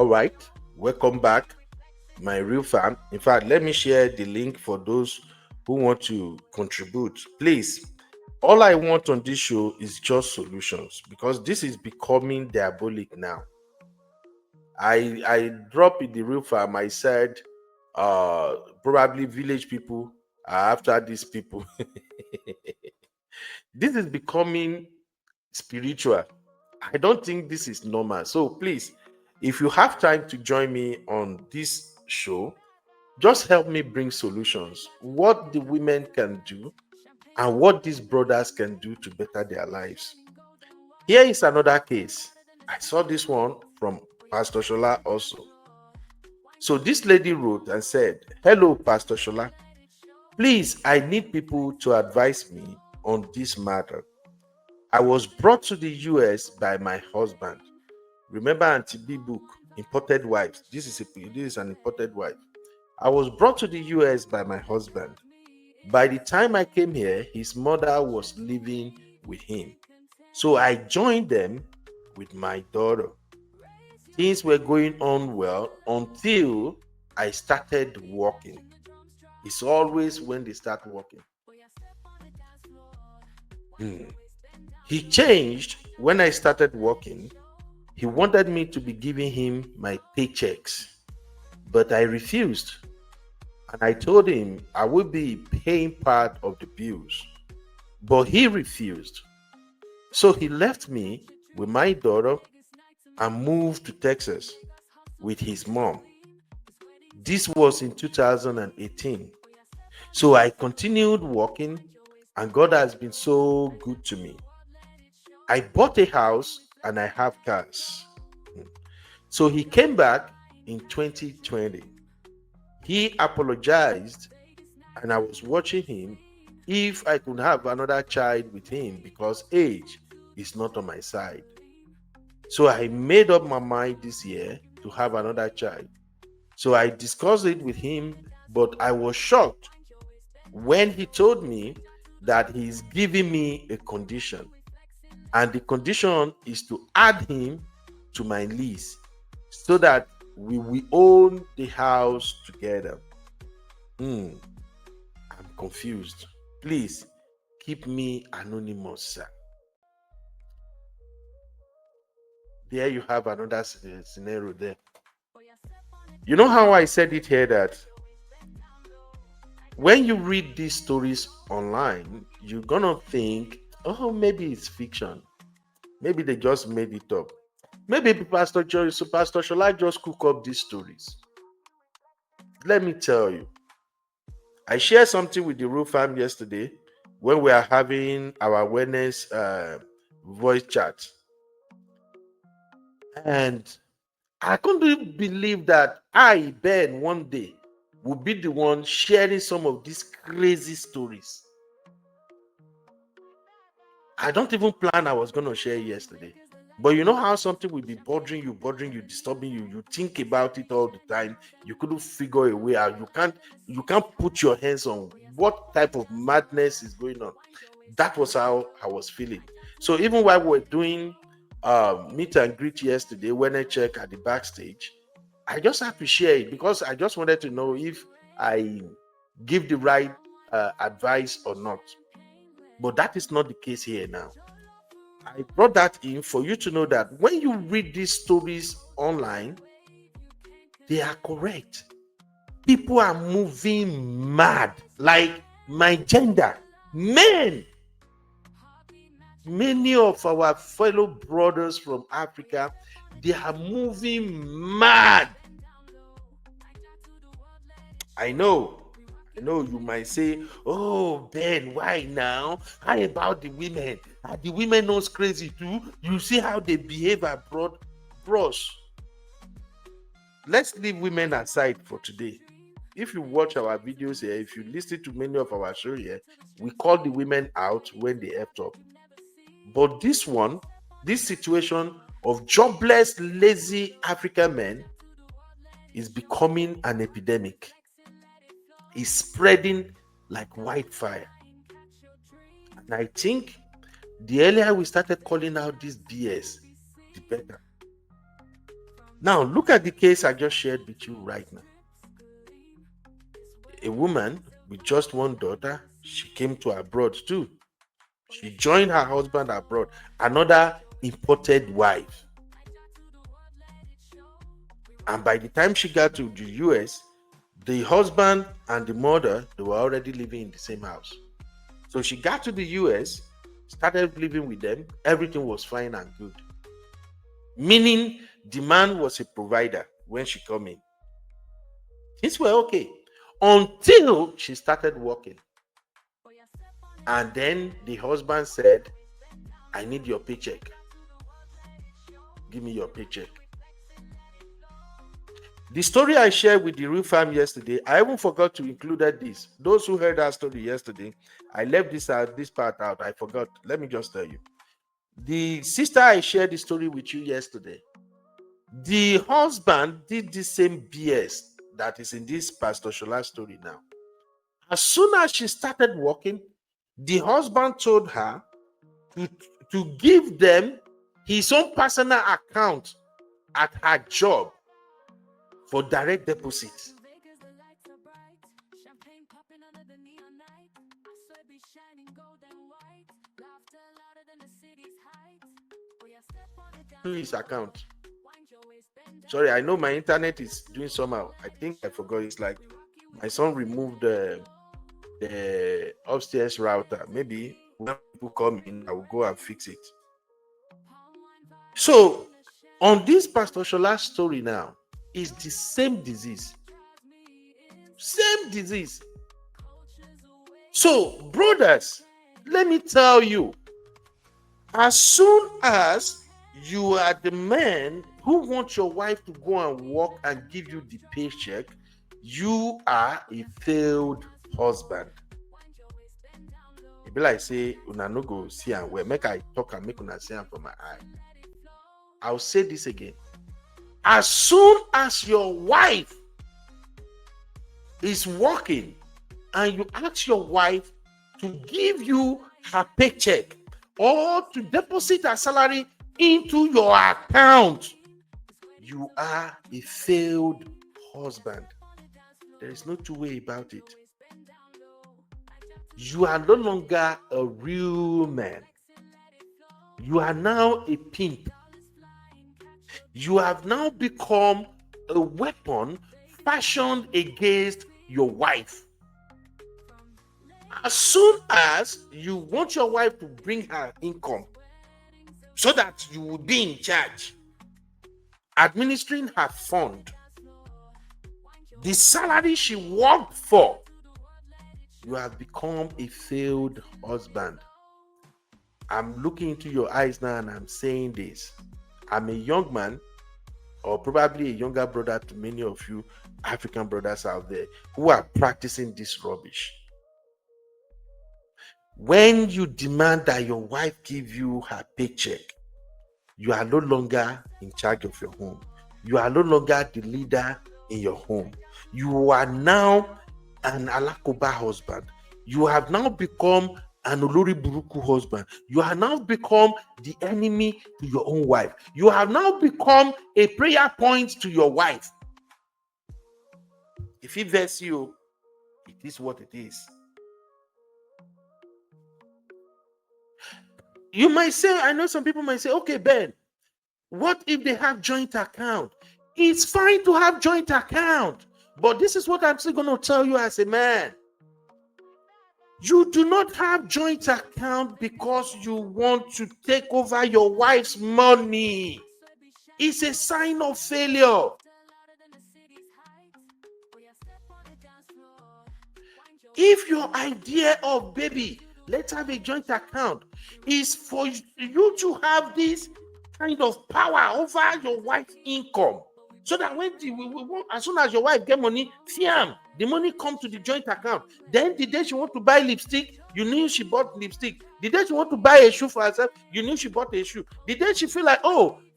All right, welcome back, my real fam. In fact, let me share the link for those who want to contribute. Please, all I want on this show is just solutions because this is becoming diabolic now. I dropped in the real farm. I said, probably village people are after these people. This is becoming spiritual. I don't think this is normal. So please, if you have time to join me on this show, just help me bring solutions. What the women can do and what these brothers can do to better their lives. Here is another case. I saw this one from Pastor Shola also. So this lady wrote and said, "Hello, Pastor Shola. Please, I need people to advise me on this matter. I was brought to the US by my husband." Remember Auntie B book, Imported Wives. This is an imported wife. "I was brought to the US by my husband. By the time I came here, his mother was living with him. So I joined them with my daughter. Things were going on well until I started working." It's always when they start working. "He changed when I started working. He wanted me to be giving him my paychecks, but I refused. And I told him I would be paying part of the bills, but he refused. So he left me with my daughter and moved to Texas with his mom. This was in 2018. So I continued working, and God has been so good to me. I bought a house and I have cars." So he came back in 2020. He apologized, and I was watching him if I could have another child with him because age is not on my side. So I made up my mind this year to have another child. So I discussed it with him, but I was shocked when he told me that he's giving me a condition. And the condition is to add him to my lease so that we will own the house together. I'm confused. Please keep me anonymous, sir." There you have another scenario there. You know how I said it here that when you read these stories online, you're gonna think, oh, maybe it's fiction. Maybe they just made it up. Maybe Pastor Shola just cook up these stories. Let me tell you, I shared something with the Real Fam yesterday when we are having our awareness voice chat. And I couldn't believe that I, Ben, one day would be the one sharing some of these crazy stories. I don't even plan I was going to share yesterday. But you know how something will be bothering you, disturbing you. You think about it all the time. You couldn't figure a way out. You can't put your hands on what type of madness is going on. That was how I was feeling. So even while we were doing meet and greet yesterday, when I checked at the backstage, I just had to share it because I just wanted to know if I give the right advice or not. But that is not the case here now. I brought that in for you to know that when you read these stories online, they are correct. People are moving mad, like my gender, men. Many of our fellow brothers from Africa, they are moving mad. I know you might say, "Oh, Ben, why now? How about the women? Are the women not crazy too? You see how they behave abroad?" Bros, let's leave women aside for today. If you watch our videos here, if you listen to many of our shows here, we call the women out when they effed up. But this situation of jobless, lazy African men is becoming an epidemic. Is spreading like wildfire. And I think the earlier we started calling out this BS, the better. Now, look at the case I just shared with you right now. A woman with just one daughter, she came to abroad too. She joined her husband abroad, another imported wife. And by the time she got to the US, the husband and the mother, they were already living in the same house. So she got to the US, started living with them. Everything was fine and good. Meaning the man was a provider when she came in. Things were okay until she started working. And then the husband said, I need your paycheck. Give me your paycheck. The story I shared with the real fam yesterday, I even forgot to include this. Those who heard that story yesterday, I left this part out. I forgot. Let me just tell you. The sister I shared the story with you yesterday, the husband did the same BS that is in this Pastor Shola story now. As soon as she started working, the husband told her to give them his own personal account at her job for direct deposit. His account. Sorry, I know my internet is doing somehow. I think I forgot. It's like my son removed the upstairs router. Maybe when people come in, I will go and fix it. So on this Pastor Shola's story now, is the same disease. Same disease. So, brothers, let me tell you, as soon as you are the man who wants your wife to go and work and give you the paycheck, you are a failed husband. It be like say, una no go see and where make I talk and make una see and from my eye. I'll say this again. As soon as your wife is working and you ask your wife to give you her paycheck or to deposit her salary into your account, you are a failed husband. There is no two way about it. You are no longer a real man. You are now a pimp. You have now become a weapon fashioned against your wife. As soon as you want your wife to bring her income so that you will be in charge, administering her fund, the salary she worked for, you have become a failed husband. I'm looking into your eyes now and I'm saying this. I'm a young man, or probably a younger brother to many of you African brothers out there who are practicing this rubbish. When you demand that your wife give you her paycheck, you are no longer in charge of your home. You are no longer the leader in your home. You are now an Alakoba husband. You have now become an Olori Buruku husband. You have now become the enemy to your own wife. You have now become a prayer point to your wife. If it vex you, it is what it is. You might say, I know some people might say, okay, Ben, what if they have joint account? It's fine to have joint account, but this is what I'm still going to tell you as a man. You do not have joint account because you want to take over your wife's money. It's a sign of failure. If your idea of baby, let's have a joint account, is for you to have this kind of power over your wife's income, so that when as soon as your wife get money, fiam, the money come to the joint account. Then the day she want to buy lipstick, you knew she bought lipstick. The day she want to buy a shoe for herself, you knew she bought a shoe. The day she feel like,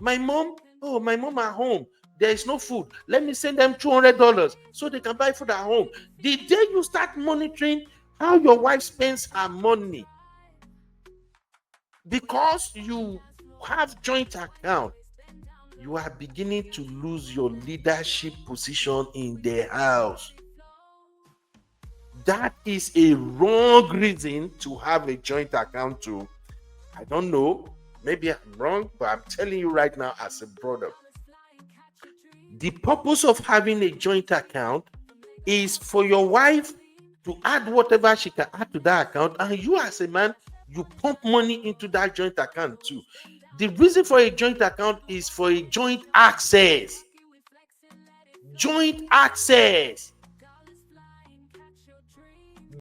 my mom at home, there is no food, let me send them $200 so they can buy food at home. The day you start monitoring how your wife spends her money, because you have joint account, you are beginning to lose your leadership position in the house. That is a wrong reason to have a joint account too. I don't know, maybe I'm wrong, but I'm telling you right now as a brother, the purpose of having a joint account is for your wife to add whatever she can add to that account, and you as a man, you pump money into that joint account too. The reason for a joint account is for a joint access. Joint access.